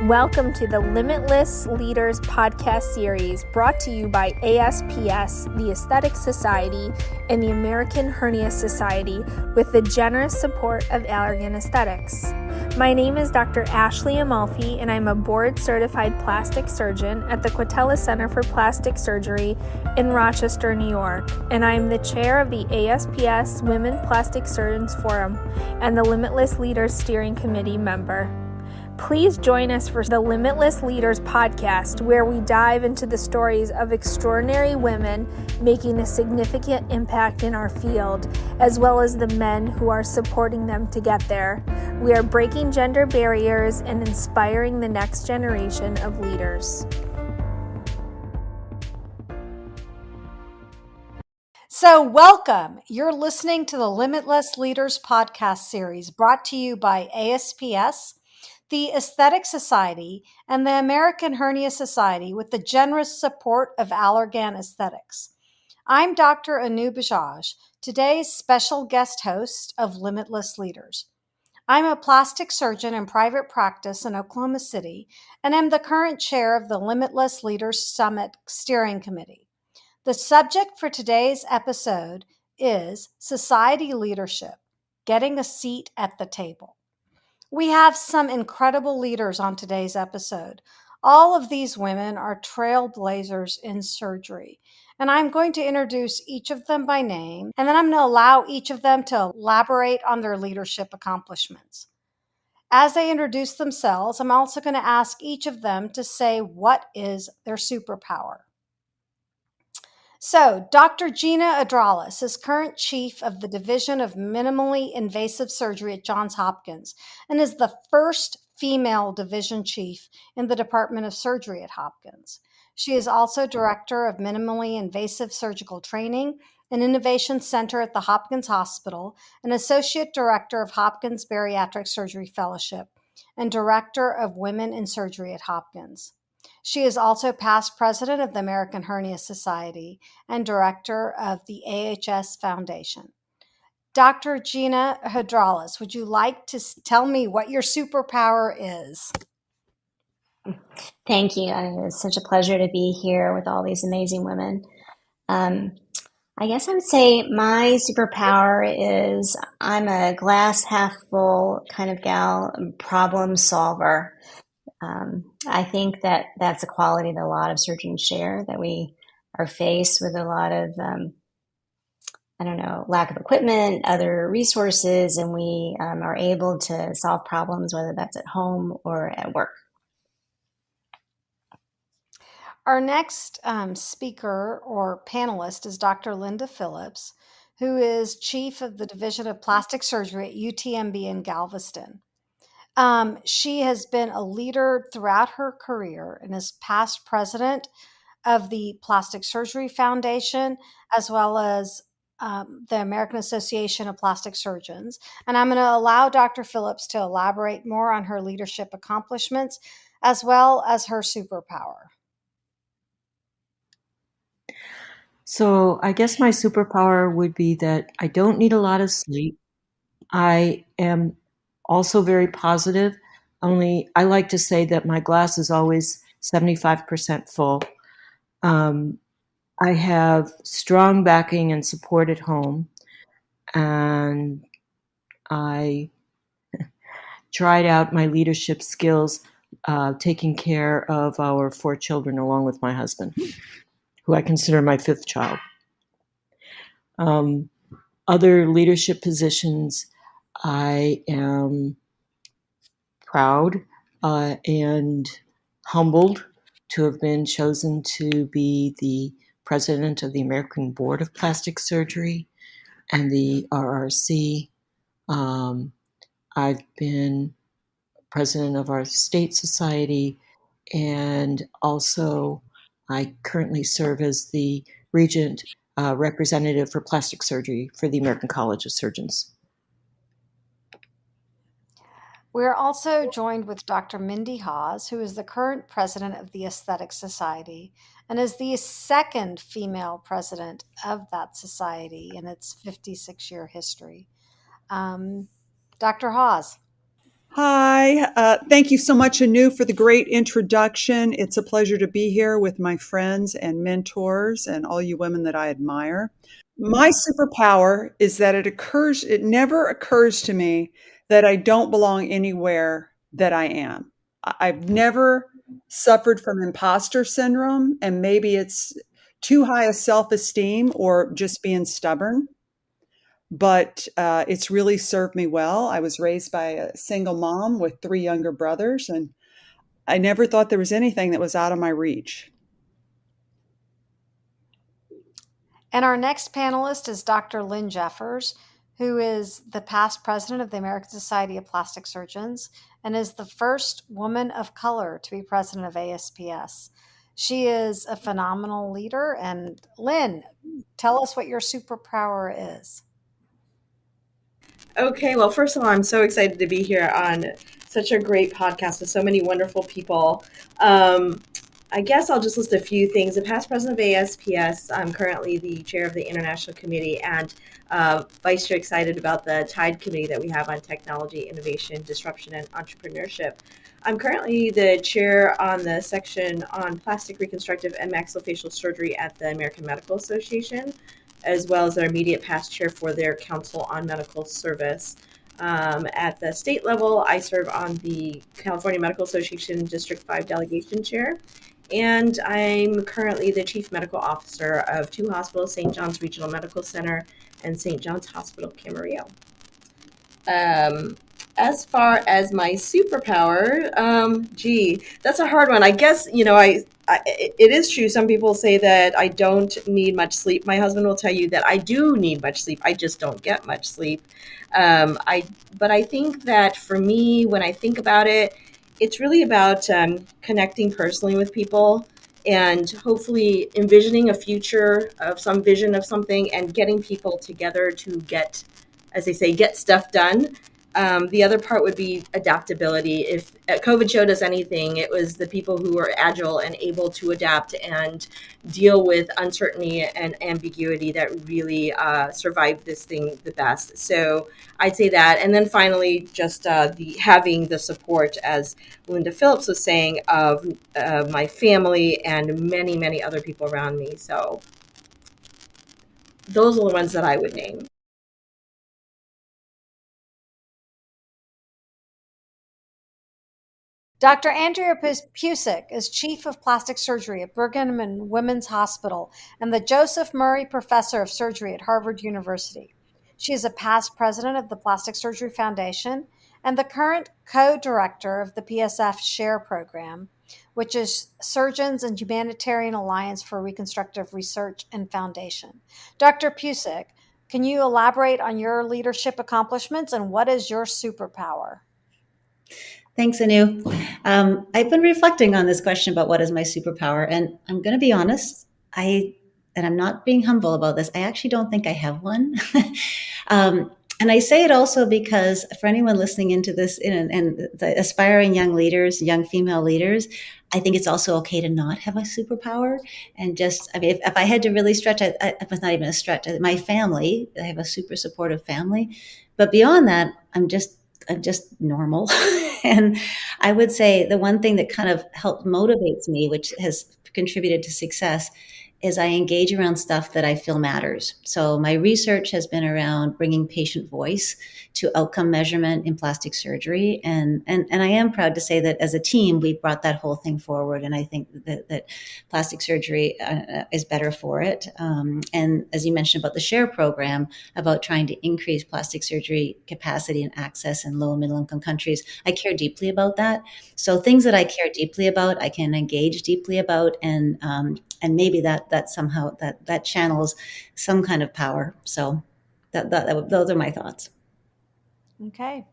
Welcome to the Limitless Leaders podcast series brought to you by ASPS, the Aesthetic Society, and the American Hernia Society with the generous support of Allergan Aesthetics. My name is Dr. Ashley Amalfi, and I'm a board-certified plastic surgeon at the Quatella Center for Plastic Surgery in Rochester, New York, and I'm the chair of the ASPS Women Plastic Surgeons Forum and the Limitless Leaders Steering Committee member. Please join us for the Limitless Leaders podcast, where we dive into the stories of extraordinary women making a significant impact in our field, as well as the men who are supporting them to get there. We are breaking gender barriers and inspiring the next generation of leaders. So welcome. You're listening to the Limitless Leaders podcast series brought to you by ASPS, the Aesthetic Society, and the American Hernia Society with the generous support of Allergan Aesthetics. I'm Dr. Anu Bajaj, today's special guest host of Limitless Leaders. I'm a plastic surgeon in private practice in Oklahoma City, and am the current chair of the Limitless Leaders Summit Steering Committee. The subject for today's episode is society leadership, getting a seat at the table. We have some incredible leaders on today's episode. All of these women are trailblazers in surgery, and I'm going to introduce each of them by name, and then I'm going to allow each of them to elaborate on their leadership accomplishments. As they introduce themselves, I'm also going to ask each of them to say what is their superpower. So, Dr. Gina Adrales is current chief of the Division of Minimally Invasive Surgery at Johns Hopkins and is the first female division chief in the Department of Surgery at Hopkins. She is also director of Minimally Invasive Surgical Training and Innovation Center at the Hopkins Hospital, and associate director of Hopkins Bariatric Surgery Fellowship, and director of Women in Surgery at Hopkins. She is also past president of the American Hernia Society and director of the AHS Foundation. Dr. Gina Adrales, would you like to tell me what your superpower is? Thank you. It's such a pleasure to be here with all these amazing women. I guess I would say my superpower is I'm a glass half full kind of gal, problem solver. I think that that's a quality that a lot of surgeons share, that we are faced with a lot of, lack of equipment, other resources, and we are able to solve problems, whether that's at home or at work. Our next speaker or panelist is Dr. Linda Phillips, who is chief of the Division of Plastic Surgery at UTMB in Galveston. She has been a leader throughout her career and is past president of the Plastic Surgery Foundation, as well as the American Association of Plastic Surgeons. And I'm going to allow Dr. Phillips to elaborate more on her leadership accomplishments, as well as her superpower. So I guess my superpower would be that I don't need a lot of sleep. I am also very positive. Only I like to say that my glass is always 75% full. I have strong backing and support at home, and I tried out my leadership skills taking care of our 4 children along with my husband, who I consider my 5th child. Other leadership positions, I am proud and humbled to have been chosen to be the president of the American Board of Plastic Surgery and the RRC. I've been president of our state society, and also I currently serve as the regent representative for plastic surgery for the American College of Surgeons. We're also joined with Dr. Mindy Hawes, who is the current president of the Aesthetic Society and is the second female president of that society in its 56-year history. Dr. Hawes. Hi, thank you so much, Anu, for the great introduction. It's a pleasure to be here with my friends and mentors and all you women that I admire. My superpower is that it never occurs to me that I don't belong anywhere that I am. I've never suffered from imposter syndrome, and maybe it's too high a self-esteem or just being stubborn, but it's really served me well. I was raised by a single mom with three younger brothers, and I never thought there was anything that was out of my reach. And our next panelist is Dr. Lynn Jeffers, who is the past president of the American Society of Plastic Surgeons and is the first woman of color to be president of ASPS. She is a phenomenal leader. And Lynn, tell us what your superpower is. Okay, well, first of all, I'm so excited to be here on such a great podcast with so many wonderful people. I guess I'll just list a few things. The past president of ASPS, I'm currently the chair of the International Committee and vice chair excited about the TIDE committee that we have on technology, innovation, disruption, and entrepreneurship. I'm currently the chair on the section on plastic reconstructive and maxillofacial surgery at the American Medical Association, as well as their immediate past chair for their Council on Medical Service. At the state level, I serve on the California Medical Association District 5 delegation chair, and I'm currently the chief medical officer of two hospitals, St. John's Regional Medical Center and St. John's Hospital, Camarillo. As far as my superpower, that's a hard one. I guess, it is true. Some people say that I don't need much sleep. My husband will tell you that I do need much sleep. I just don't get much sleep. But I think that for me, when I think about it, it's really about connecting personally with people and hopefully envisioning a future of some vision of something and getting people together to get, as they say, get stuff done. The other part would be adaptability. If COVID showed us anything, it was the people who were agile and able to adapt and deal with uncertainty and ambiguity that really survived this thing the best. So I'd say that. And then finally, just having the support, as Linda Phillips was saying, of my family and many, many other people around me. So those are the ones that I would name. Dr. Andrea Pusick is Chief of Plastic Surgery at Brigham and Women's Hospital and the Joseph Murray Professor of Surgery at Harvard University. She is a past president of the Plastic Surgery Foundation and the current co-director of the PSF SHARE program, which is Surgeons and Humanitarian Alliance for Reconstructive Research and Foundation. Dr. Pusick, can you elaborate on your leadership accomplishments and what is your superpower? Thanks, Anu. I've been reflecting on this question about what is my superpower, and I'm going to be honest. And I'm not being humble about this. I actually don't think I have one. And I say it also because for anyone listening into this and the aspiring young leaders, young female leaders, I think it's also okay to not have a superpower. And just, I mean, if I had to really stretch, it was not even a stretch. My family, I have a super supportive family. But beyond that, I'm just normal. And I would say the one thing that kind of helped motivates me, which has contributed to success, is I engage around stuff that I feel matters. So my research has been around bringing patient voice to outcome measurement in plastic surgery. And I am proud to say that as a team, we brought that whole thing forward. And I think that plastic surgery is better for it. And as you mentioned about the SHARE program, about trying to increase plastic surgery capacity and access in low and middle income countries, I care deeply about that. So things that I care deeply about, I can engage deeply about, and maybe that somehow that channels some kind of power. So those are my thoughts. Okay.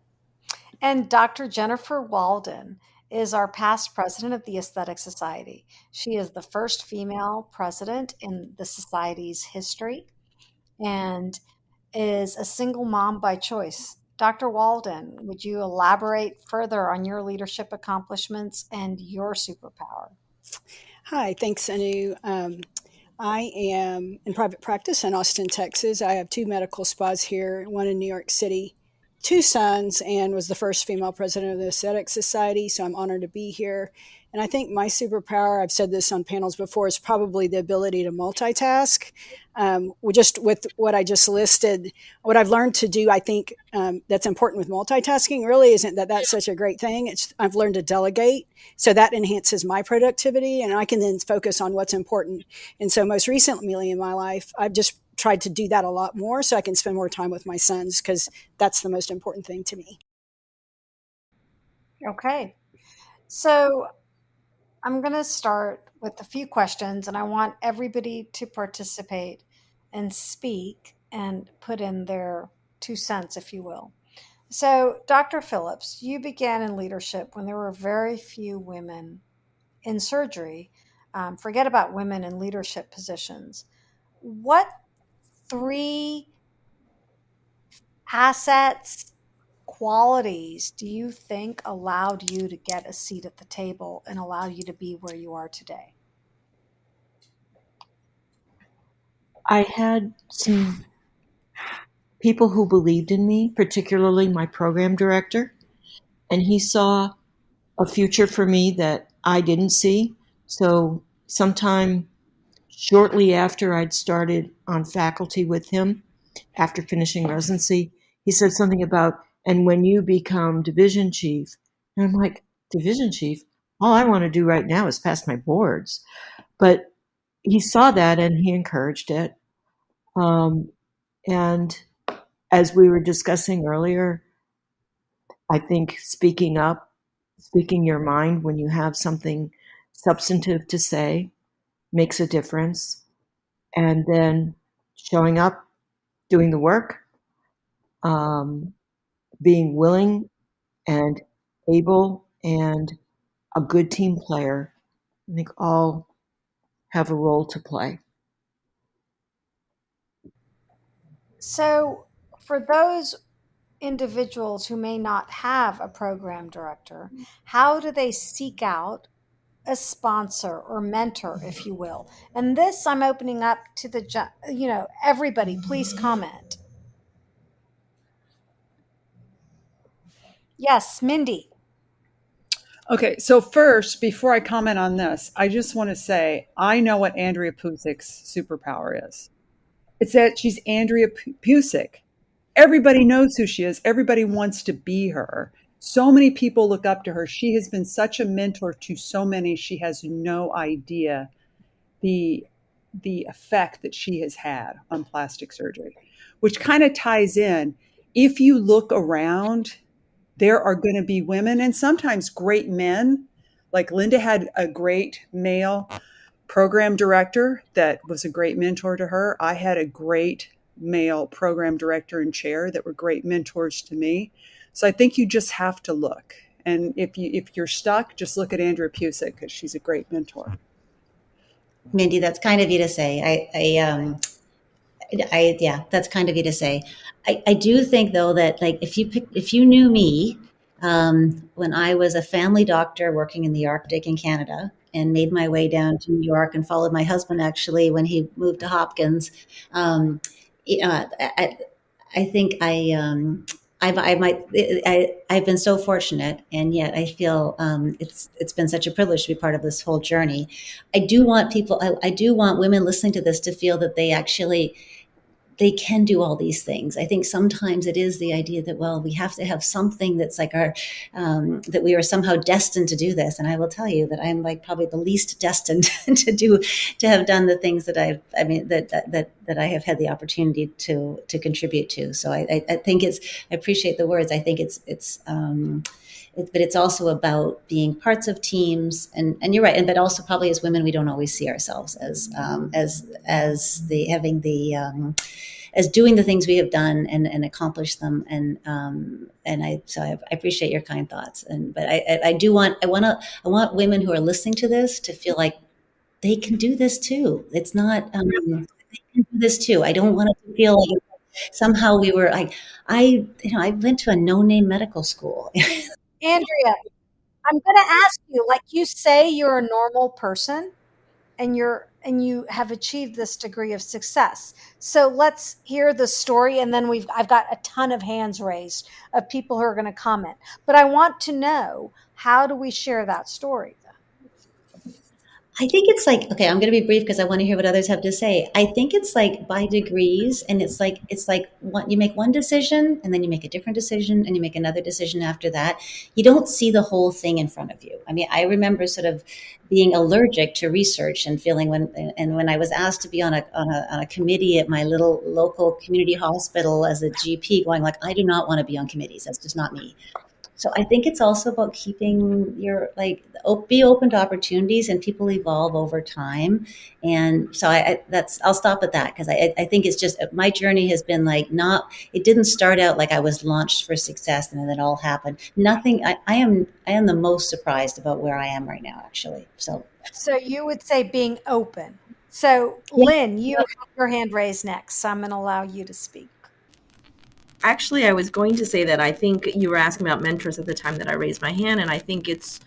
And Dr. Jennifer Walden is our past president of the Aesthetic Society. She is the first female president in the society's history and is a single mom by choice. Dr. Walden, would you elaborate further on your leadership accomplishments and your superpower? Hi, thanks, Anu. I am in private practice in Austin, Texas. I have two medical spas here, one in New York City. two sons and was the first female president of the Aesthetic Society. So I'm honored to be here. And I think my superpower, I've said this on panels before, is probably the ability to multitask. Just with what I just listed, what I've learned to do, I think that's important with multitasking really isn't that that's such a great thing. I've learned to delegate. So that enhances my productivity and I can then focus on what's important. And so most recently in my life, I've just tried to do that a lot more so I can spend more time with my sons because that's the most important thing to me. Okay. So I'm going to start with a few questions, and I want everybody to participate and speak and put in their 2 cents, if you will. So, Dr. Phillips, you began in leadership when there were very few women in surgery. Forget about women in leadership positions. What 3 assets, qualities do you think allowed you to get a seat at the table and allow you to be where you are today? I had some people who believed in me, particularly my program director, and he saw a future for me that I didn't see. So sometime shortly after I'd started on faculty with him, after finishing residency, he said something about, and when you become division chief, and I'm like, division chief? All I want to do right now is pass my boards. But he saw that and he encouraged it. And as we were discussing earlier, I think speaking up, speaking your mind when you have something substantive to say makes a difference. And then showing up, doing the work, um, being willing and able and a good team player, I think all have a role to play. So, for those individuals who may not have a program director, how do they seek out a sponsor or mentor, if you will? And this I'm opening up to everybody. Please comment. Yes, Mindy. Okay, so first, before I comment on this, I just want to say I know what Andrea Pusik's superpower is. It's that she's Andrea Pusik. Everybody knows who she is. Everybody wants to be her. So many people look up to her. She has been such a mentor to so many. She has no idea the effect that she has had on plastic surgery, which kind of ties in. If you look around, there are going to be women and sometimes great men. Like Linda had a great male program director that was a great mentor to her. I had a great male program director and chair that were great mentors to me. So I think you just have to look. And if you're stuck, just look at Andrea Pusik because she's a great mentor. Mindy, that's kind of you to say. Yeah, that's kind of you to say. I do think though that like if you knew me when I was a family doctor working in the Arctic in Canada and made my way down to New York and followed my husband actually when he moved to Hopkins, I think I've been so fortunate, and yet I feel it's been such a privilege to be part of this whole journey. I do want women listening to this to feel that they can do all these things. I think sometimes it is the idea that, well, we have to have something that's like that we are somehow destined to do this. And I will tell you that I'm like probably the least destined to have done the things that that I have had the opportunity to contribute to. So I think I appreciate the words. I think but it's also about being parts of teams, and you're right. But also probably as women, we don't always see ourselves as as doing the things we have done and accomplish them. And I appreciate your kind thoughts. But I want women who are listening to this to feel like they can do this too. It's not, they can do this too. I don't want it to feel like somehow we were like, I went to a no-name medical school. Andrea, I'm going to ask you, like you say, you're a normal person. and you have achieved this degree of success. So let's hear the story, and then I've got a ton of hands raised of people who are going to comment. But I want to know, how do we share that story? I think it's like, okay, I'm going to be brief because I want to hear what others have to say. I think it's like by degrees, and it's like you make one decision and then you make a different decision and you make another decision after that. You don't see the whole thing in front of you. I mean, I remember sort of being allergic to research and feeling when I was asked to be on a committee at my little local community hospital as a GP, going like, I do not want to be on committees. That's just not me. So I think it's also about keeping your be open to opportunities, and people evolve over time. And so I'll stop at that because I think it's just my journey has been like it didn't start out like I was launched for success and then it all happened. Nothing. I am the most surprised about where I am right now, actually. So you would say being open. So yeah. Lynn, you have your hand raised next, so I'm going to allow you to speak. Actually, I was going to say that I think you were asking about mentors at the time that I raised my hand, and I think it's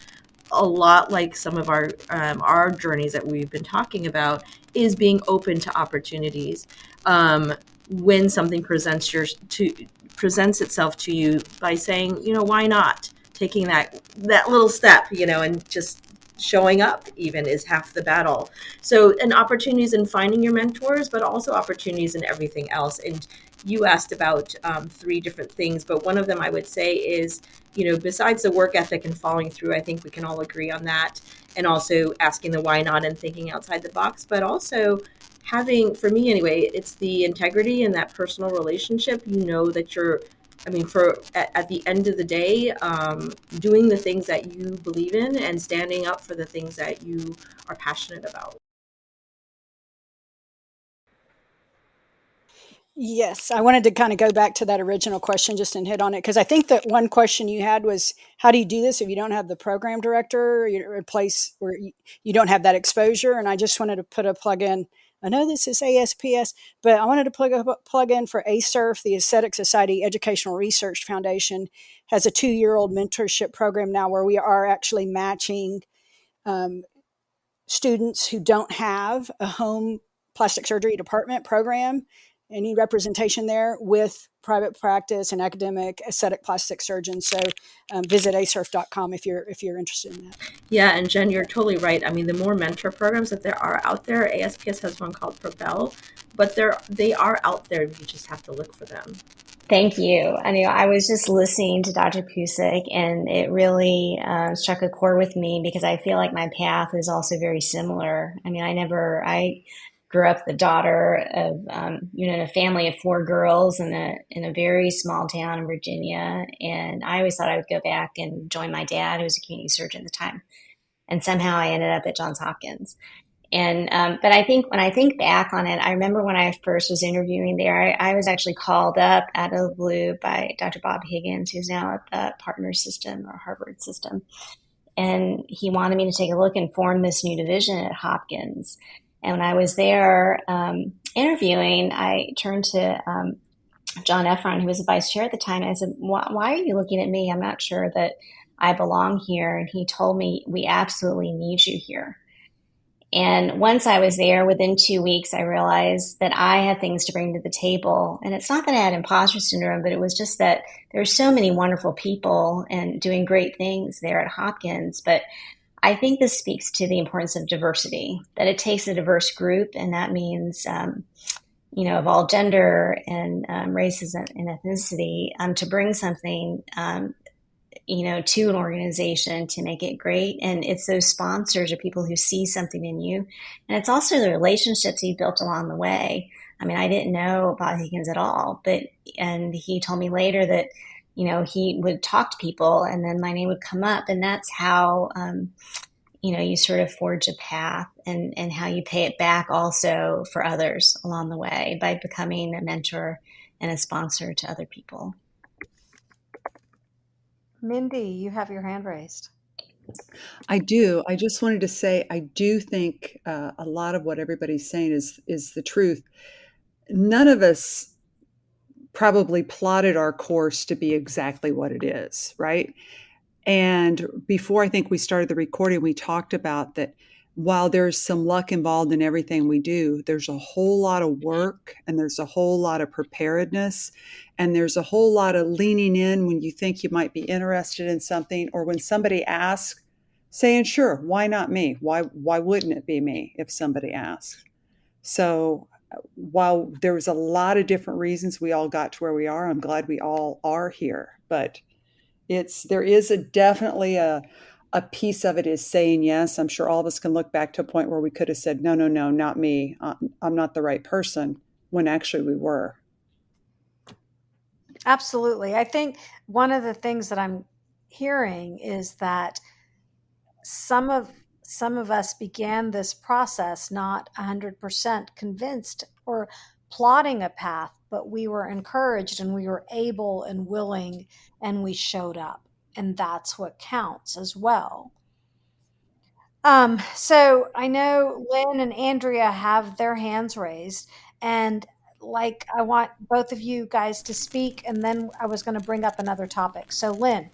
a lot like some of our journeys that we've been talking about, is being open to opportunities. When something presents itself to you, by saying, why not? Taking that little step, and just showing up even is half the battle. So, and opportunities in finding your mentors, but also opportunities in everything else. And you asked about three different things, but one of them I would say is, besides the work ethic and following through, I think we can all agree on that. And also asking the why not and thinking outside the box, but also having, for me anyway, it's the integrity and that personal relationship. That you're, at the end of the day, doing the things that you believe in and standing up for the things that you are passionate about. Yes, I wanted to kind of go back to that original question just and hit on it, because I think that one question you had was, how do you do this if you don't have the program director, or you're in a place where you don't have that exposure? And I just wanted to put a plug in. I know this is ASPS, but I wanted to plug in for ASERF, the Aesthetic Society Educational Research Foundation, has a 2-year-old mentorship program now where we are actually matching students who don't have a home plastic surgery department program, any representation there, with private practice and academic aesthetic plastic surgeons. So visit asurf.com if you're interested in that. Yeah, and Jen, you're totally right. The more mentor programs that there are out there, ASPS has one called Propel, but they are out there. You just have to look for them. Thank you. I was just listening to Dr. Cusick, and it really struck a chord with me because I feel like my path is also very similar. I grew up the daughter of, in a family of 4 girls in a very small town in Virginia. And I always thought I would go back and join my dad, who was a community surgeon at the time. And somehow I ended up at Johns Hopkins. And but I think when I think back on it, I remember when I first was interviewing there, I was actually called up out of the blue by Dr. Bob Higgins, who's now at the Partner System or Harvard System. And he wanted me to take a look and form this new division at Hopkins. And when I was there interviewing, I turned to John Efron, who was the vice chair at the time, and I said, why are you looking at me? I'm not sure that I belong here. And he told me, we absolutely need you here. And once I was there, within 2 weeks, I realized that I had things to bring to the table. And it's not that I had imposter syndrome, but it was just that there are so many wonderful people and doing great things there at Hopkins. But I think this speaks to the importance of diversity, that it takes a diverse group, and that means, of all gender and races and ethnicity, to bring something to an organization to make it great. And it's those sponsors or people who see something in you. And it's also the relationships you've built along the way. I didn't know Bob Higgins at all, and he told me later that, he would talk to people and then my name would come up. And that's how, you sort of forge a path, and how you pay it back also for others along the way by becoming a mentor and a sponsor to other people. Mindy, you have your hand raised. I do. I just wanted to say, I do think a lot of what everybody's saying is the truth. None of us probably plotted our course to be exactly what it is, right? And before I think we started the recording, we talked about that while there's some luck involved in everything we do, there's a whole lot of work and there's a whole lot of preparedness and there's a whole lot of leaning in when you think you might be interested in something, or when somebody asks, saying, sure, why not me? Why wouldn't it be me if somebody asks? So while there was a lot of different reasons we all got to where we are, I'm glad we all are here. But there is definitely a piece of it is saying yes. I'm sure all of us can look back to a point where we could have said, no, no, no, not me. I'm not the right person, when actually we were. Absolutely. I think one of the things that I'm hearing is that some of us began this process not 100% convinced or plotting a path, but we were encouraged and we were able and willing and we showed up. And that's what counts as well. So I know Lynn and Andrea have their hands raised, and I want both of you guys to speak, and then I was going to bring up another topic. So Lynn.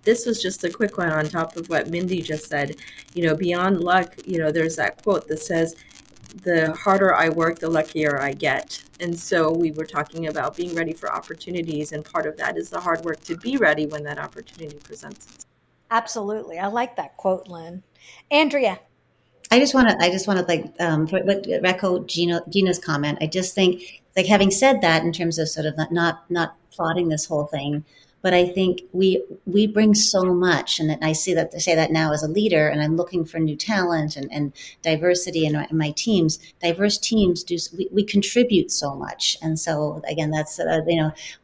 This was just a quick one on top of what Mindy just said. Beyond luck, there's that quote that says, the harder I work, the luckier I get. And so we were talking about being ready for opportunities, and part of that is the hard work to be ready when that opportunity presents itself. Absolutely. I like that quote, Lynn. Andrea. I just want to echo Gina's comment. I just think, like, having said that, in terms of sort of not plotting this whole thing, but I think we bring so much, and I say that now as a leader, and I'm looking for new talent and diversity in my teams. Diverse teams we contribute so much, and so again, that's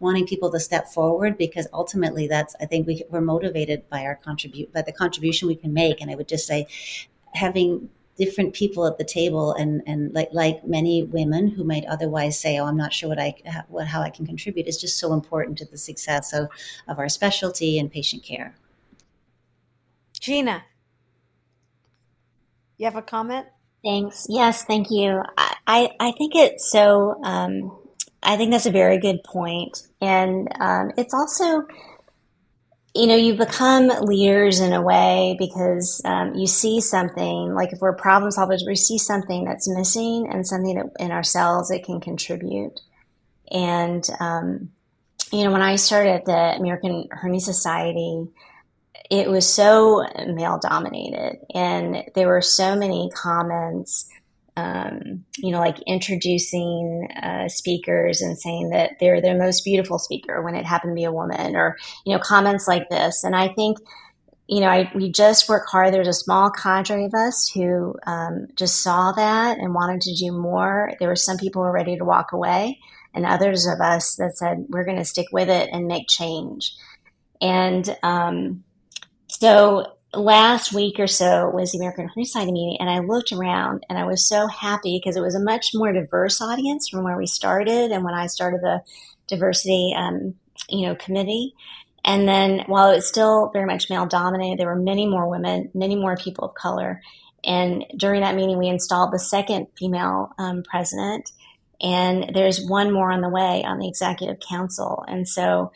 wanting people to step forward, because ultimately I think we're motivated by by the contribution we can make. And I would just say, having different people at the table, and like many women who might otherwise say, oh, I'm not sure how I can contribute, is just so important to the success of our specialty and patient care. Gina, you have a comment? Thanks. Yes, thank you. I think it's so, I think that's a very good point. And it's also, you become leaders in a way because you see something, like if we're problem solvers, we see something that's missing and something that in ourselves it can contribute. And, when I started at the American Hernia Society, it was so male dominated, and there were so many comments, like introducing speakers and saying that they're the most beautiful speaker when it happened to be a woman, or comments like this. And I think we just work hard. There's a small cadre of us who just saw that and wanted to do more. There were some people who were ready to walk away, and others of us that said we're going to stick with it and make change. And so last week or so was the American Hernia Society meeting, and I looked around and I was so happy because it was a much more diverse audience from where we started and when I started the diversity, committee. And then while it was still very much male dominated, there were many more women, many more people of color. And during that meeting, we installed the second female president, and there's one more on the way on the executive council. And so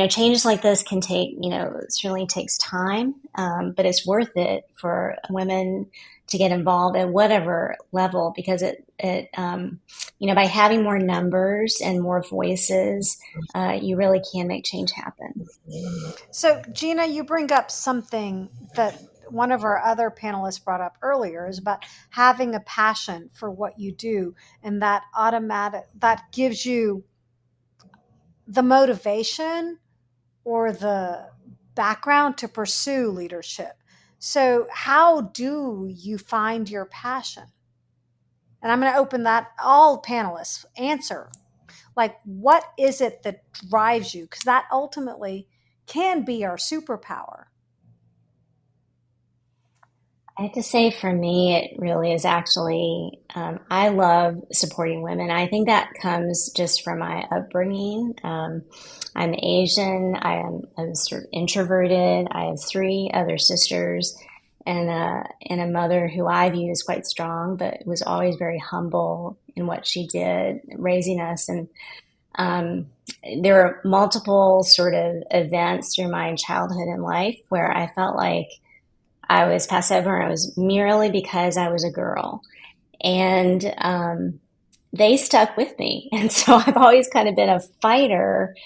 changes like this can take, it certainly takes time, but it's worth it for women to get involved at whatever level, because by having more numbers and more voices, you really can make change happen. So, Gina, you bring up something that one of our other panelists brought up earlier, is about having a passion for what you do, and that gives you the motivation or the background to pursue leadership. So how do you find your passion? And I'm going to open that, all panelists answer. Like, what is it that drives you? Because that ultimately can be our superpower. I have to say, for me, it really is actually, I love supporting women. I think that comes just from my upbringing. I'm Asian. I'm sort of introverted. I have three other sisters and a mother who I view as quite strong, but was always very humble in what she did, raising us. And there were multiple sort of events through my childhood and life where I felt like I was passed over. It was merely because I was a girl. And they stuck with me. And so I've always kind of been a fighter,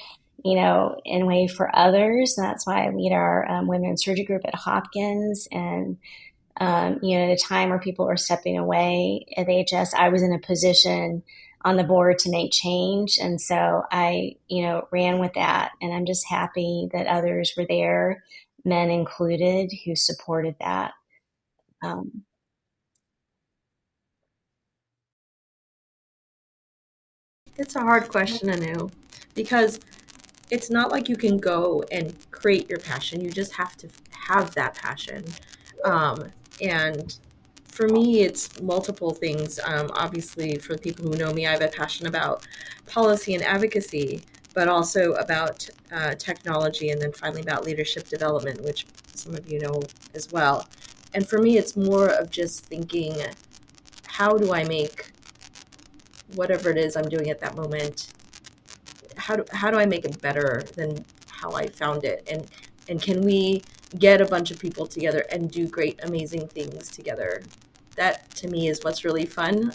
in a way for others. And that's why I lead our women's surgery group at Hopkins. And, at a time where people were stepping away at AHS, I was in a position on the board to make change. And so I, ran with that. And I'm just happy that others were there, men included, who supported that. Um, It's a hard question, Anu, because it's not like you can go and create your passion. You just have to have that passion. Um, and for me, it's multiple things. Obviously, for the people who know me, I have a passion about policy and advocacy, but also about technology, and then finally about leadership development, which some of you know as well. And for me, it's more of just thinking, how do I make whatever it is I'm doing at that moment, how do I make it better than how I found it? And can we get a bunch of people together and do great, amazing things together? That to me is what's really fun.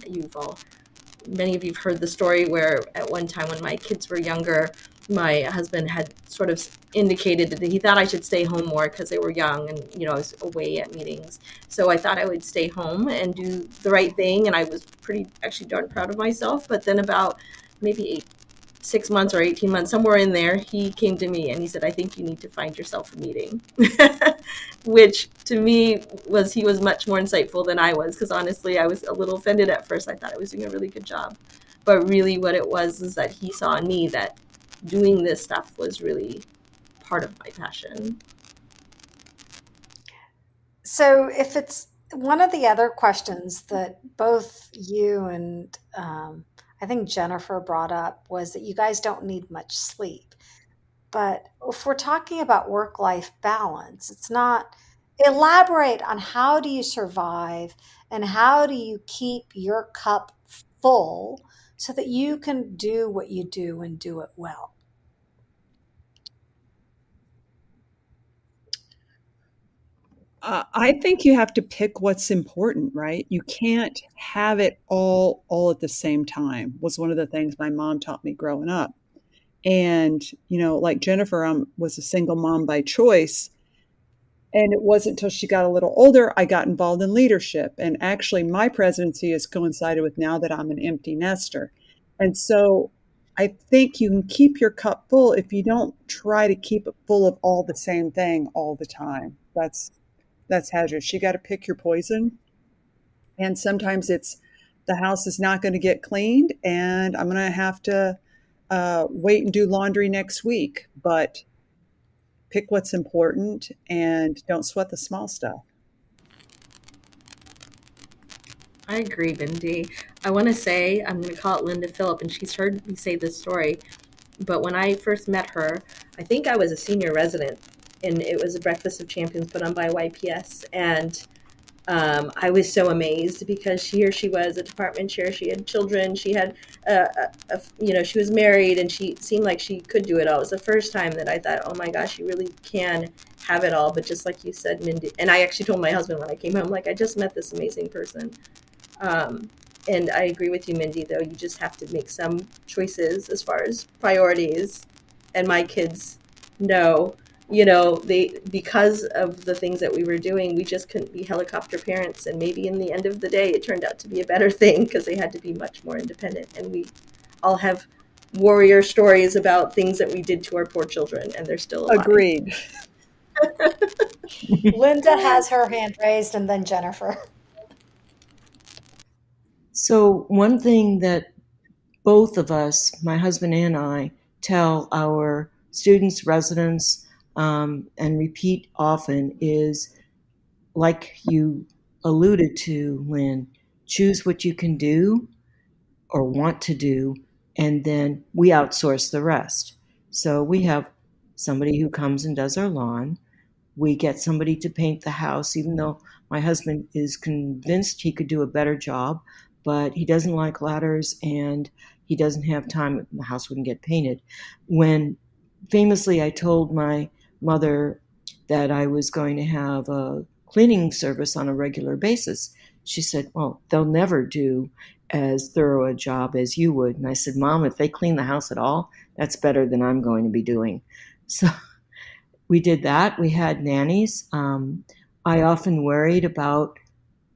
Many of you've heard the story where at one time when my kids were younger, my husband had sort of indicated that he thought I should stay home more because they were young, and I was away at meetings. So I thought I would stay home and do the right thing, and I was pretty actually darn proud of myself. But then about maybe 6 months or 18 months, somewhere in there, he came to me and he said, I think you need to find yourself a meeting. Which to me he was much more insightful than I was, because honestly, I was a little offended at first. I thought I was doing a really good job. But really what it was is that he saw in me that doing this stuff was really part of my passion. So, if it's one of the other questions that both you and I think Jennifer brought up was that you guys don't need much sleep. But if we're talking about work-life balance, it's not, elaborate on how do you survive and how do you keep your cup full so that you can do what you do and do it well. I think you have to pick what's important, right? You can't have it all at the same time. Was one of the things my mom taught me growing up. And like Jennifer, was a single mom by choice. And it wasn't until she got a little older I got involved in leadership. And actually, my presidency has coincided with now that I'm an empty nester. And so I think you can keep your cup full if you don't try to keep it full of all the same thing all the time. That's hazardous. You got to pick your poison. And sometimes it's the house is not going to get cleaned, and I'm going to have to wait and do laundry next week. But pick what's important and don't sweat the small stuff. I agree, Bindi. I want to say, I'm going to call it Linda Phillip, and she's heard me say this story. But when I first met her, I think I was a senior resident, and it was a Breakfast of Champions put on by YPS. And I was so amazed because here she was, a department chair. She had children. She had, she was married, and she seemed like she could do it all. It was the first time that I thought, oh my gosh, you really can have it all. But just like you said, Mindy, and I actually told my husband when I came home, like, I just met this amazing person. And I agree with you, Mindy, though. You just have to make some choices as far as priorities. And my kids know, because of the things that we were doing, we just couldn't be helicopter parents. And maybe in the end of the day, it turned out to be a better thing because they had to be much more independent. And we all have warrior stories about things that we did to our poor children, and they're still alive. Agreed. Linda has her hand raised, and then Jennifer. So one thing that both of us, my husband and I, tell our students, residents, and repeat often is, like you alluded to, Lynn, choose what you can do or want to do, and then we outsource the rest. So we have somebody who comes and does our lawn. We get somebody to paint the house, even though my husband is convinced he could do a better job, but he doesn't like ladders and he doesn't have time. The house wouldn't get painted. When famously I told my mother that I was going to have a cleaning service on a regular basis. She said, well, they'll never do as thorough a job as you would. And I said, Mom, if they clean the house at all, that's better than I'm going to be doing. So we did that. We had nannies. I often worried about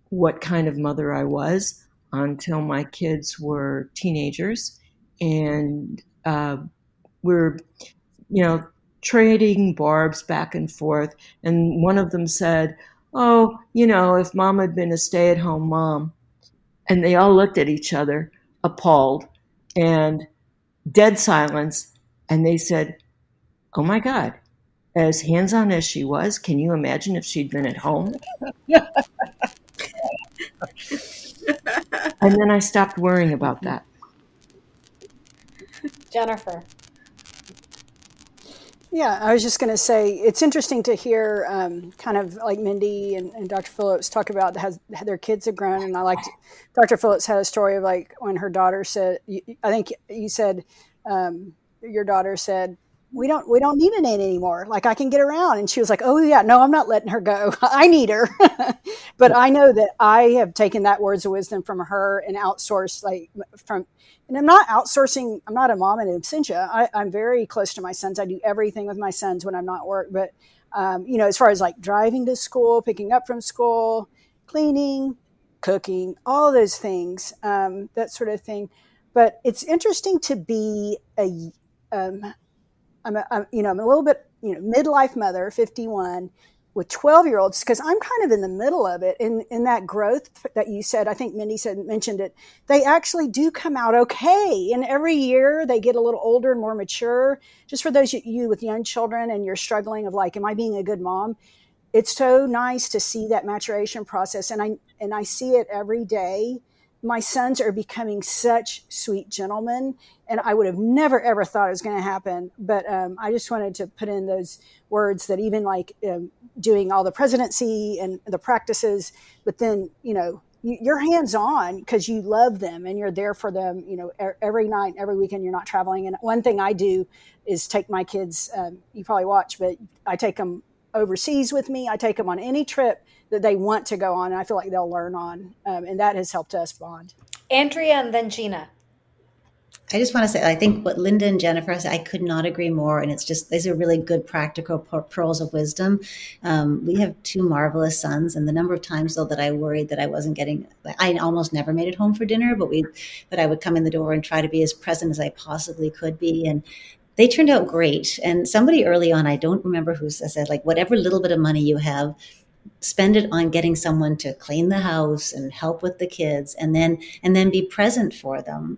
what kind of mother I was until my kids were teenagers. And we're, trading barbs back and forth. And one of them said, oh, if mom had been a stay-at-home mom. And they all looked at each other, appalled, and dead silence. And they said, oh my God, as hands-on as she was, can you imagine if she'd been at home? And then I stopped worrying about that. Jennifer. Yeah, I was just going to say it's interesting to hear kind of like Mindy and Dr. Phillips talk about how their kids have grown. And I liked Dr. Phillips had a story of like when her daughter said, I think you said your daughter said, we don't need a nanny anymore. Like I can get around. And she was like, oh yeah, no, I'm not letting her go. I need her. But I know that I have taken that words of wisdom from her and outsourced and I'm not outsourcing. I'm not a mom in absentia. I'm very close to my sons. I do everything with my sons when I'm not at work. But, as far as like driving to school, picking up from school, cleaning, cooking, all those things, that sort of thing. But it's interesting to be I'm a little bit, midlife mother, 51, with 12-year-olds, because I'm kind of in the middle of it. In that growth that you said, I think Mindy mentioned it, they actually do come out okay. And every year they get a little older and more mature. Just for those of you with young children and you're struggling of like, am I being a good mom? It's so nice to see that maturation process. And I see it every day. My sons are becoming such sweet gentlemen, and I would have never, ever thought it was going to happen. But I just wanted to put in those words that even like doing all the presidency and the practices, but then, you're hands on because you love them and you're there for them, every night, every weekend. You're not traveling. And one thing I do is take my kids, you probably watch, but I take them overseas with me. I take them on any trip that they want to go on, and I feel like they'll learn on, and that has helped us bond. Andrea and then Gina. I just want to say, I think what Linda and Jennifer said, I could not agree more. And it's just, these are really good practical pearls of wisdom. We have two marvelous sons. And the number of times, though, that I worried that I wasn't getting, I almost never made it home for dinner, but I would come in the door and try to be as present as I possibly could be. And they turned out great. And somebody early on, I don't remember who said, like, whatever little bit of money you have, spend it on getting someone to clean the house and help with the kids, and then be present for them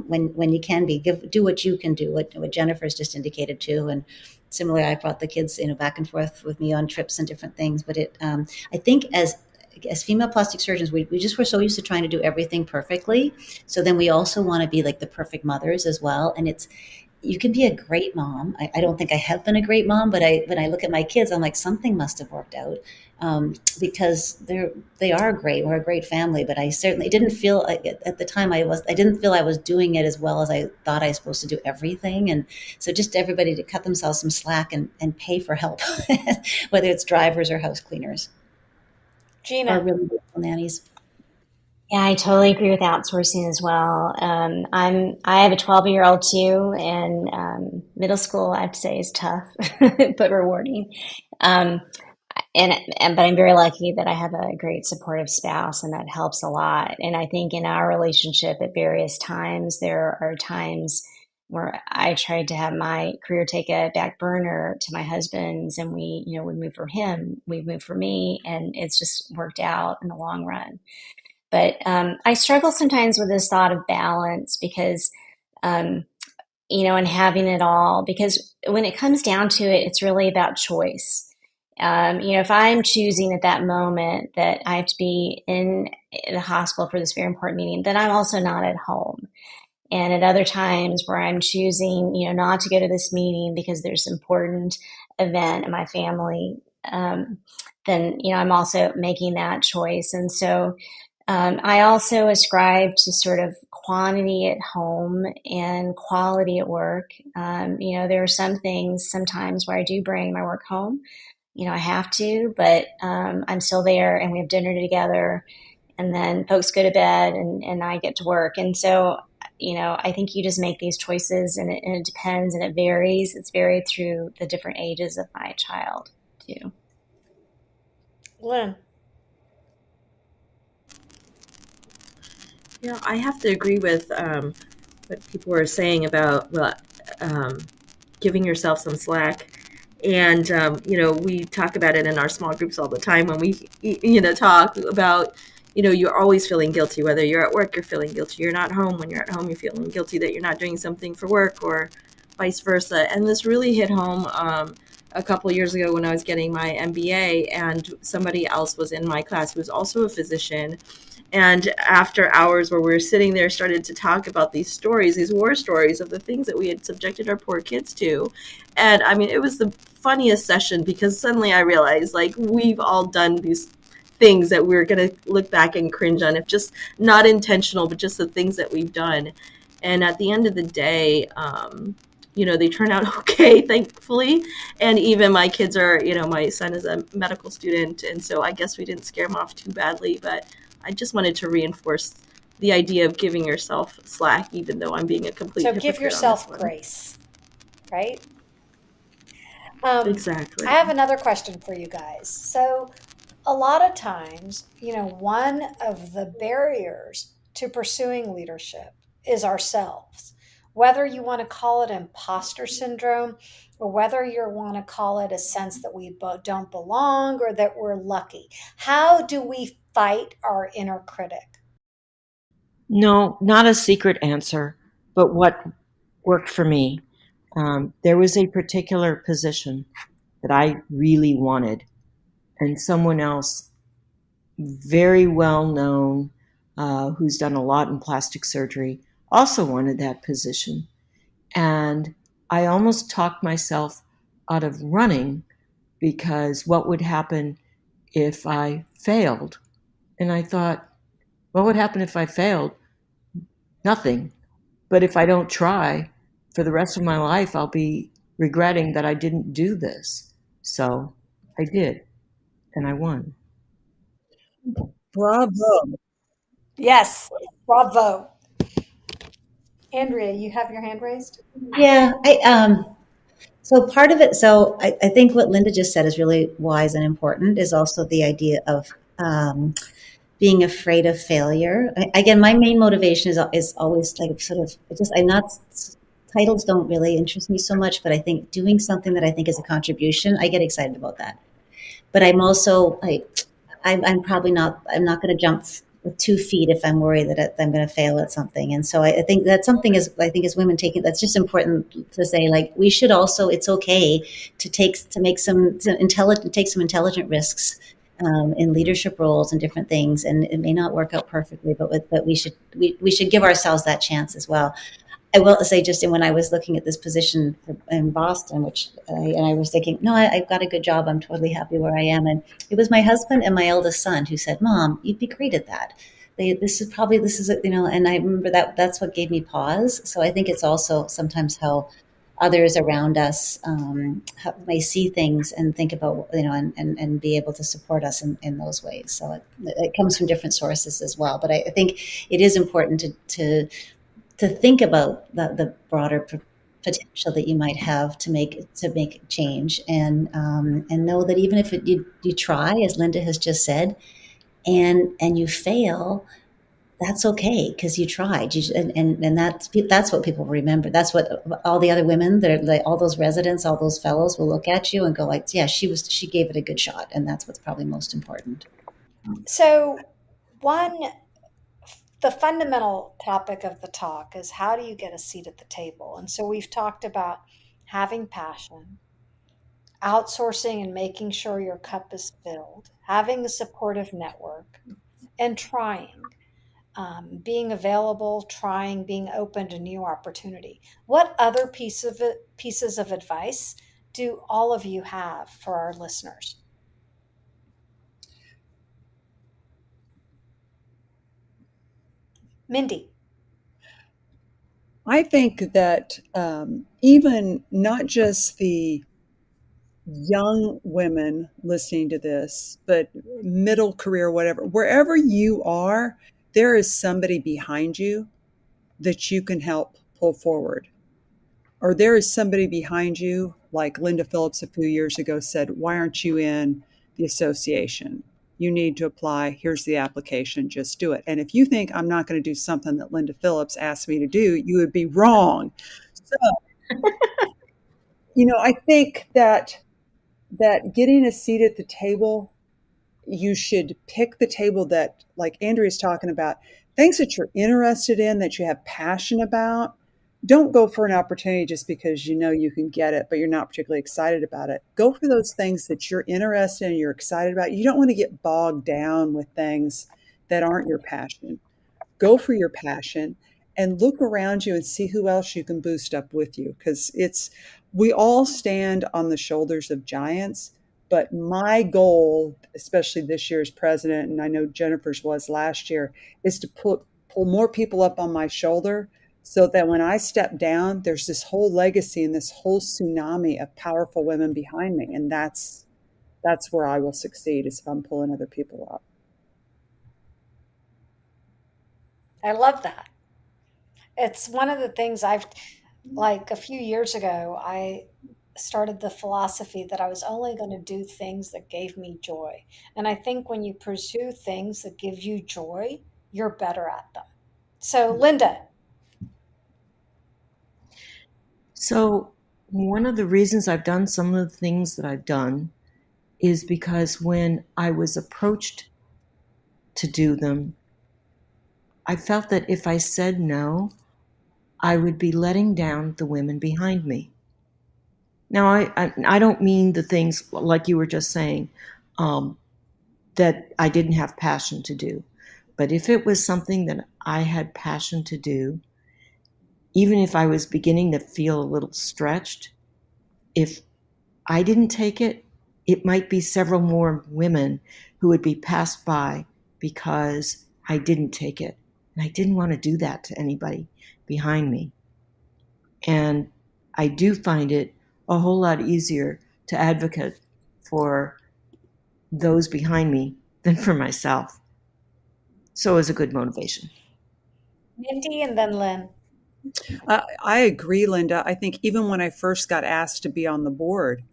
when you can be. Do what you can do. What Jennifer's just indicated too. And similarly, I brought the kids back and forth with me on trips and different things. But I think as female plastic surgeons, we just were so used to trying to do everything perfectly. So then we also want to be like the perfect mothers as well. And you can be a great mom. I don't think I have been a great mom, but when I look at my kids, I'm like, something must have worked out, because they are great. We're a great family, but I certainly didn't feel at the time I didn't feel I was doing it as well as I thought I was supposed to do everything. And so just everybody to cut themselves some slack and pay for help, whether it's drivers or house cleaners. Gina. Or really beautiful nannies. Yeah, I totally agree with outsourcing as well. I have a 12-year-old too, and middle school I have to say is tough but rewarding. But I'm very lucky that I have a great supportive spouse, and that helps a lot. And I think in our relationship at various times, there are times where I tried to have my career take a back burner to my husband's, and we moved for him, we moved for me, and it's just worked out in the long run. But I struggle sometimes with this thought of balance because, and having it all, because when it comes down to it, it's really about choice. If I'm choosing at that moment that I have to be in the hospital for this very important meeting, then I'm also not at home. And at other times where I'm choosing, not to go to this meeting because there's an important event in my family, then, I'm also making that choice. And so I also ascribe to sort of quantity at home and quality at work. There are some things sometimes where I do bring my work home, I have to, but I'm still there and we have dinner together and then folks go to bed and I get to work. And so, I think you just make these choices and it depends and it varies. It's varied through the different ages of my child too. Lynn. I have to agree with what people were saying about um, giving yourself some slack. And we talk about it in our small groups all the time when we talk about you're always feeling guilty, whether you're at work, you're feeling guilty, you're not home, when you're at home, you're feeling guilty that you're not doing something for work or vice versa. And this really hit home a couple of years ago when I was getting my MBA, and somebody else was in my class who was also a physician. And after hours where we were sitting there, started to talk about these stories, these war stories of the things that we had subjected our poor kids to. And I mean, it was the funniest session because suddenly I realized, like, we've all done these things that we're going to look back and cringe on, if just not intentional, but just the things that we've done. And at the end of the day, they turn out okay, thankfully. And even my kids are, my son is a medical student. And so I guess we didn't scare him off too badly. But I just wanted to reinforce the idea of giving yourself slack, even though I'm being a complete hypocrite. So give yourself grace, right? Exactly. I have another question for you guys. So a lot of times, one of the barriers to pursuing leadership is ourselves. Whether you want to call it imposter syndrome or whether you want to call it a sense that we don't belong or that we're lucky. How do we fight our inner critic? No, not a secret answer, but what worked for me. There was a particular position that I really wanted, and someone else very well known, who's done a lot in plastic surgery, also wanted that position. And I almost talked myself out of running because what would happen if I failed? And I thought, what would happen if I failed? Nothing. But if I don't try for the rest of my life, I'll be regretting that I didn't do this. So I did, and I won. Bravo. Yes, bravo. Andrea, you have your hand raised? Yeah, so part of it, so I think what Linda just said is really wise and important, is also the idea of being afraid of failure. Again, my main motivation is always like sort of, I'm not, titles don't really interest me so much, but I think doing something that I think is a contribution, I get excited about that. But I'm also I'm probably not, I'm not going to jump with 2 feet if I'm worried that I'm going to fail at something. And so I think that something is, I think as women taking, that's just important to say, like, we should also, it's okay to make some intelligent risks in leadership roles and different things. And it may not work out perfectly, but we should give ourselves that chance as well. I will say, just when I was looking at this position in Boston, and I was thinking, no, I've got a good job. I'm totally happy where I am. And it was my husband and my eldest son who said, "Mom, you'd be great at that." This is and I remember that's what gave me pause. So I think it's also sometimes how others around us may see things and think about, and be able to support us in those ways. So it comes from different sources as well. But I think it is important to think about the broader potential that you might have to make change, and know that even if you try, as Linda has just said, and you fail, that's okay because you tried. And that's what people remember. That's what all the other women that are, like, all those residents, all those fellows will look at you and go, like, yeah, she gave it a good shot, and that's what's probably most important. So, the fundamental topic of the talk is how do you get a seat at the table? And so we've talked about having passion, outsourcing and making sure your cup is filled, having a supportive network, and trying, being available, trying, being open to new opportunity. What other pieces of advice do all of you have for our listeners? Mindy. I think that even not just the young women listening to this, but middle career, whatever, wherever you are, there is somebody behind you that you can help pull forward. Or there is somebody behind you, like Linda Phillips a few years ago said, why aren't you in the association? You need to apply. Here's the application. Just do it. And if you think I'm not going to do something that Linda Phillips asked me to do, you would be wrong. So, I think that getting a seat at the table, you should pick the table that, like Andrea's talking about, things that you're interested in, that you have passion about. Don't go for an opportunity just because you know you can get it, but you're not particularly excited about it. Go for those things that you're interested in, you're excited about. You don't want to get bogged down with things that aren't your passion. Go for your passion and look around you and see who else you can boost up with you, because we all stand on the shoulders of giants. But my goal, especially this year as president, and I know Jennifer's was last year, is to pull more people up on my shoulder so that when I step down, there's this whole legacy and this whole tsunami of powerful women behind me. And that's where I will succeed, is if I'm pulling other people up. I love that. It's one of the things like a few years ago, I started the philosophy that I was only going to do things that gave me joy. And I think when you pursue things that give you joy, you're better at them. So, Linda. So, one of the reasons I've done some of the things that I've done is because when I was approached to do them, I felt that if I said no, I would be letting down the women behind me. Now, I don't mean the things like you were just saying, that I didn't have passion to do. But if it was something that I had passion to do, even if I was beginning to feel a little stretched, if I didn't take it, it might be several more women who would be passed by because I didn't take it. And I didn't want to do that to anybody behind me. And I do find it a whole lot easier to advocate for those behind me than for myself. So it's a good motivation. Mindy and then Lynn. I agree, Linda. I think even when I first got asked to be on the board,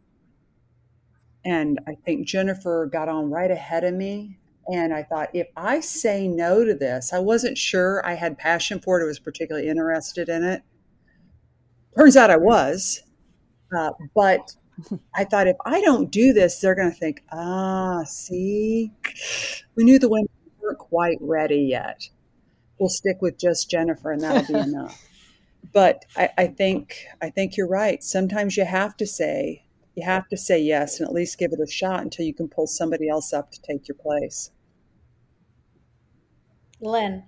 and I think Jennifer got on right ahead of me, and I thought, if I say no to this, I wasn't sure I had passion for it or was particularly interested in it. Turns out I was, but I thought, if I don't do this, they're going to think, see, we knew the women weren't quite ready yet. We'll stick with just Jennifer, and that'll be enough. But I think you're right. Sometimes you have to say yes and at least give it a shot until you can pull somebody else up to take your place. Lynn.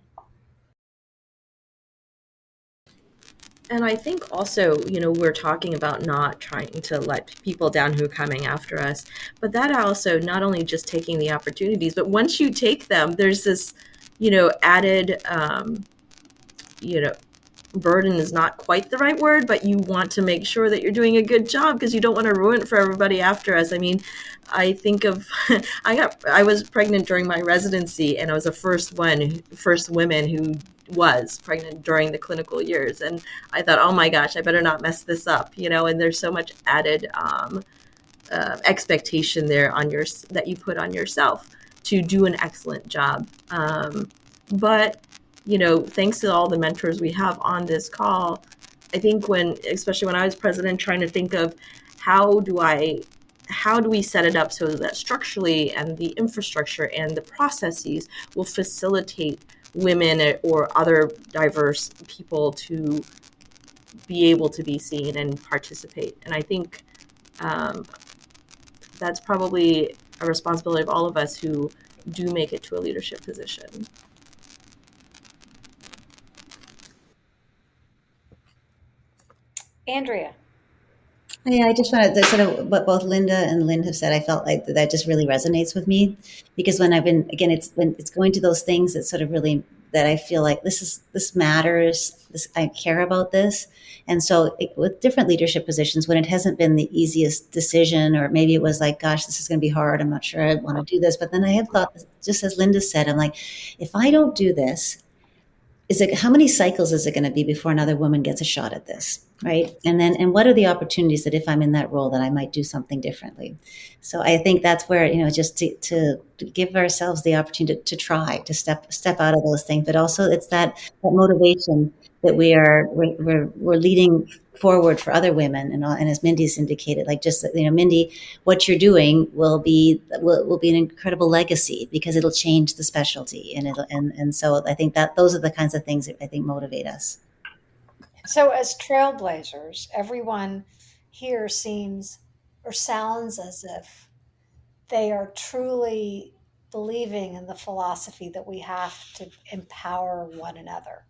And I think also, we're talking about not trying to let people down who are coming after us, but that also not only just taking the opportunities, but once you take them, there's this, added, burden is not quite the right word, but you want to make sure that you're doing a good job because you don't want to ruin it for everybody after us. I mean, I think of, I was pregnant during my residency, and I was the first woman who was pregnant during the clinical years. And I thought, oh my gosh, I better not mess this up, and there's so much added expectation there that you put on yourself to do an excellent job. But thanks to all the mentors we have on this call, I think especially when I was president, trying to think of how do we set it up so that structurally and the infrastructure and the processes will facilitate women or other diverse people to be able to be seen and participate. And I think that's probably a responsibility of all of us who do make it to a leadership position. Andrea. Yeah, I just wanted to sort of what both Linda and Lynn have said. I felt like that just really resonates with me because when it's going to those things that sort of really that I feel like this matters. I care about this. And so with different leadership positions, when it hasn't been the easiest decision, or maybe it was like, gosh, this is going to be hard. I'm not sure I want to do this. But then I have thought, just as Linda said, I'm like, if I don't do this, how many cycles is it going to be before another woman gets a shot at this, right? And what are the opportunities that if I'm in that role that I might do something differently? So I think that's where, just to give ourselves the opportunity to try to step out of those things, but also it's that motivation that we're leading forward for other women, and as Mindy's indicated, like, just, Mindy, what you're doing will be an incredible legacy, because it'll change the specialty, and so I think that those are the kinds of things that I think motivate us. So, as trailblazers, everyone here seems or sounds as if they are truly believing in the philosophy that we have to empower one another.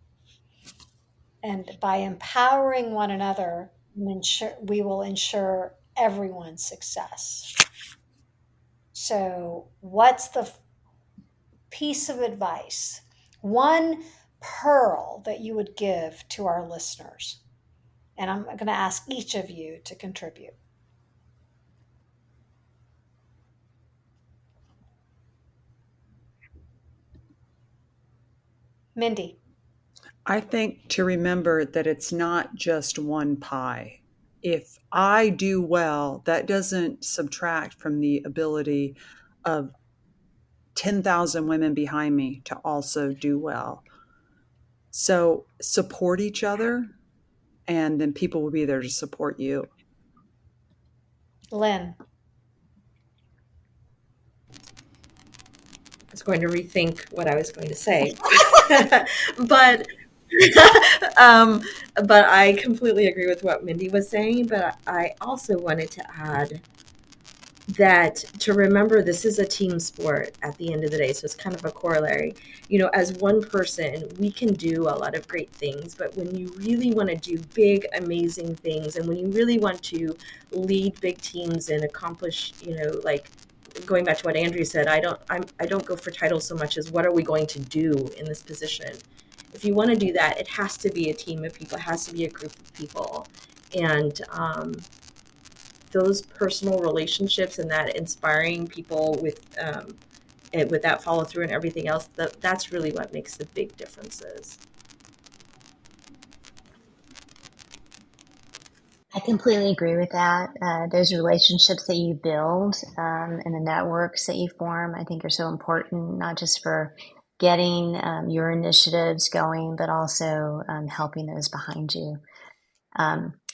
And by empowering one another, we will ensure everyone's success. So, what's the piece of advice, one pearl that you would give to our listeners? And I'm going to ask each of you to contribute. Mindy. I think to remember that it's not just one pie. If I do well, that doesn't subtract from the ability of 10,000 women behind me to also do well. So support each other, and then people will be there to support you. Lynn. I was going to rethink what I was going to say, but but I completely agree with what Mindy was saying. But I also wanted to add that to remember this is a team sport at the end of the day. So it's kind of a corollary. As one person, we can do a lot of great things, but when you really want to do big, amazing things, and when you really want to lead big teams and accomplish, like going back to what Andrea said, I don't go for titles so much as what are we going to do in this position. If you want to do that, it has to be a team of people. It has to be a group of people, and those personal relationships and that inspiring people with that follow through and everything else, that's really what makes the big differences. I completely agree with that. Those relationships that you build and the networks that you form, I think, are so important, not just for getting your initiatives going, but also helping those behind you.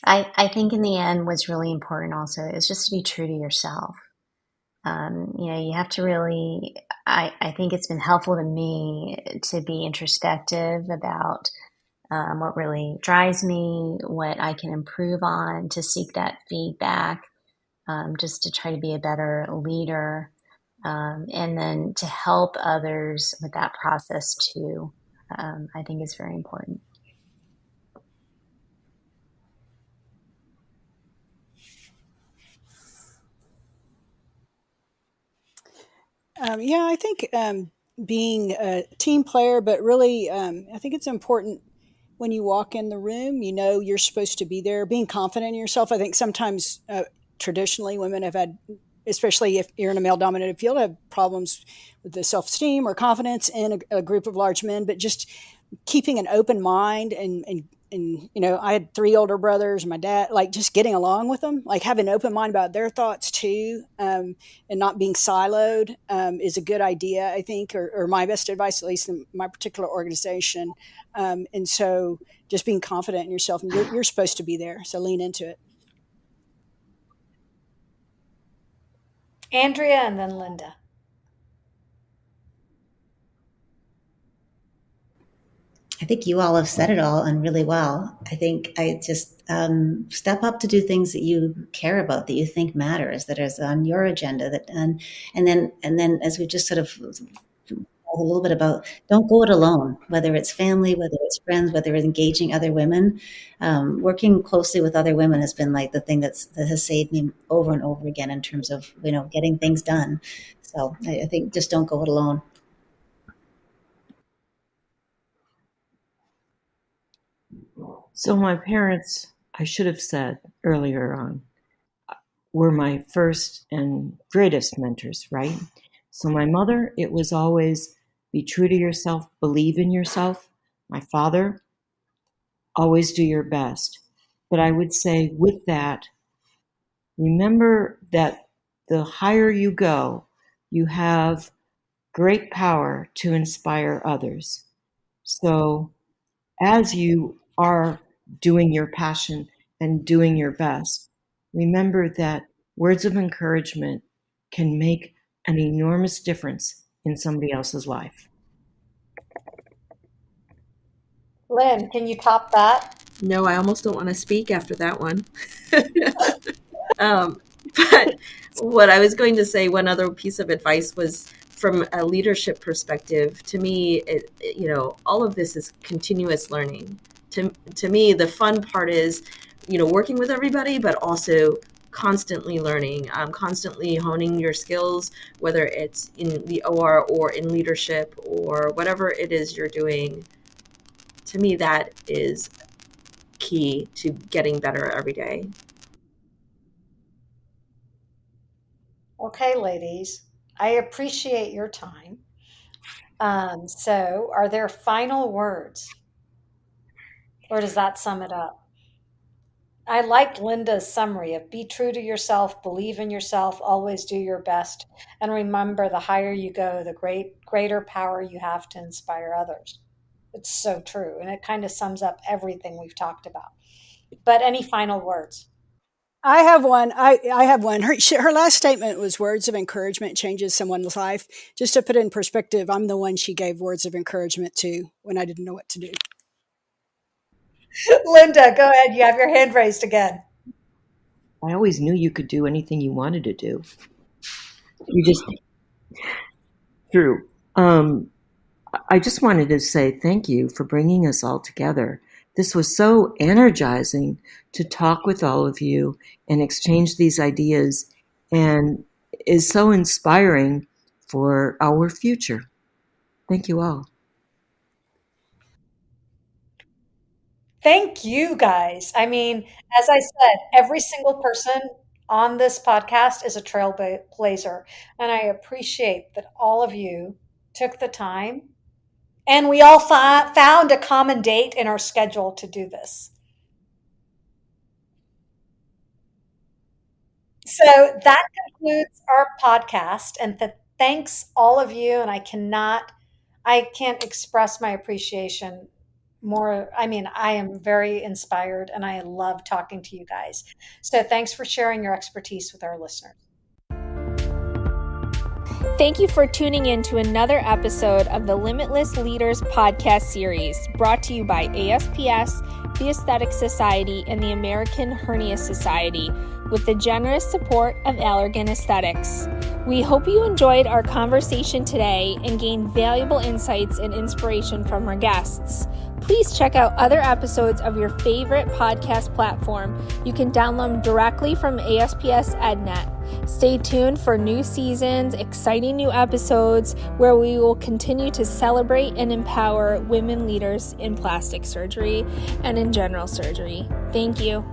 I think in the end, what's really important also is just to be true to yourself. You have to really, I think it's been helpful to me to be introspective about what really drives me, what I can improve on, to seek that feedback, just to try to be a better leader, and then to help others with that process too. I think is very important. Yeah, I think being a team player, but really, I think it's important when you walk in the room, you're supposed to be there, being confident in yourself. I think sometimes traditionally women have had, especially if you're in a male dominated field, have problems with the self esteem or confidence in a group of large men, but just keeping an open mind and I had 3 older brothers, my dad, like just getting along with them, like having an open mind about their thoughts too, and not being siloed is a good idea, I think, or my best advice, at least in my particular organization. And so just being confident in yourself, and you're supposed to be there, so lean into it. Andrea and then Linda. I think you all have said it all and really well. I think I just step up to do things that you care about, that you think matters, that is on your agenda. And then as we just sort of a little bit about, don't go it alone. Whether it's family, whether it's friends, whether it's engaging other women, working closely with other women has been like the thing that has saved me over and over again in terms of getting things done. So I think just don't go it alone. So my parents, I should have said earlier on, were my first and greatest mentors, right? So my mother, it was always be true to yourself, believe in yourself. My father, always do your best. But I would say with that, remember that the higher you go, you have great power to inspire others. So as you are doing your passion and doing your best, remember that words of encouragement can make an enormous difference in somebody else's life. Lynn, can you top that? No, I almost don't want to speak after that one. But what I was going to say, one other piece of advice was from a leadership perspective. To me, all of this is continuous learning. To me, the fun part is, working with everybody, but also constantly learning, constantly honing your skills, whether it's in the OR or in leadership or whatever it is you're doing. To me, that is key to getting better every day. Okay, ladies, I appreciate your time. So, are there final words, or does that sum it up? I liked Linda's summary of be true to yourself, believe in yourself, always do your best, and remember the higher you go, the greater power you have to inspire others. It's so true, and it kind of sums up everything we've talked about. But any final words? I have one. I have one. Her last statement was words of encouragement changes someone's life. Just to put it in perspective, I'm the one she gave words of encouragement to when I didn't know what to do. Linda, go ahead. You have your hand raised again. I always knew you could do anything you wanted to do. You just true. I just wanted to say thank you for bringing us all together. This was so energizing to talk with all of you and exchange these ideas, and is so inspiring for our future. Thank you all. Thank you guys. I mean, as I said, every single person on this podcast is a trailblazer. And I appreciate that all of you took the time and we all found a common date in our schedule to do this. So that concludes our podcast. And thanks all of you. And I can't express my appreciation more. I mean, I am very inspired and I love talking to you guys. So thanks for sharing your expertise with our listeners. Thank you for tuning in to another episode of the Limitless Leaders podcast series, brought to you by ASPS, the Aesthetic Society, and the American Hernia Society, with the generous support of Allergan Aesthetics. We hope you enjoyed our conversation today and gained valuable insights and inspiration from our guests. Please check out other episodes of your favorite podcast platform. You can download them directly from ASPS EdNet. Stay tuned for new seasons, exciting new episodes where we will continue to celebrate and empower women leaders in plastic surgery and in general surgery. Thank you.